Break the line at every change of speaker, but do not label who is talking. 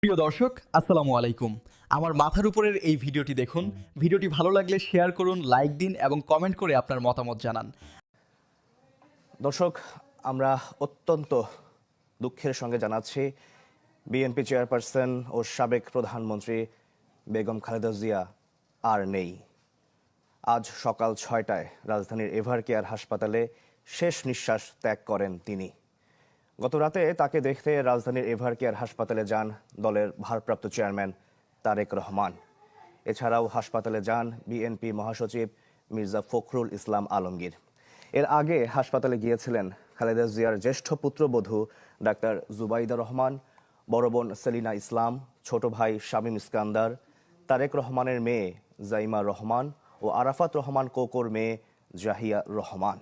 প্রিয় দর্শক, আসসালামু আলাইকুম। আমার মাথার উপরের এই ভিডিওটি দেখুন। ভিডিওটি ভালো লাগলে শেয়ার করুন, লাইক দিন এবং কমেন্ট করে আপনার মতামত জানান।
দর্শক, আমরা অত্যন্ত দুঃখের সঙ্গে জানাচ্ছি বিএনপি চেয়ারপারসন ও সাবেক প্রধানমন্ত্রী বেগম খালেদা জিয়া আর নেই। আজ সকাল ৬টায় রাজধানীর এভারকেয়ার হাসপাতালে শেষ নিঃশ্বাস ত্যাগ করেন তিনি। গত রাতে তাকে দেখতে রাজধানীর এভারকেয়ার হাসপাতালে যান দলের ভারপ্রাপ্ত চেয়ারম্যান তারেক রহমান। এছাড়াও হাসপাতালে যান বিএনপি মহাসচিব মির্জা ফখরুল ইসলাম আলমগীর। এর আগে হাসপাতালে গিয়েছিলেন খালেদা জিয়ার জ্যেষ্ঠ পুত্রবধূ ডাক্তার জুবাইদা রহমান, বড় বোন সেলিনা ইসলাম, ছোট ভাই শামীম ইস্কান্দার, তারেক রহমানের মেয়ে জাইমা রহমান ও আরাফাত রহমান কোকোর মেয়ে জাহিয়া রহমান।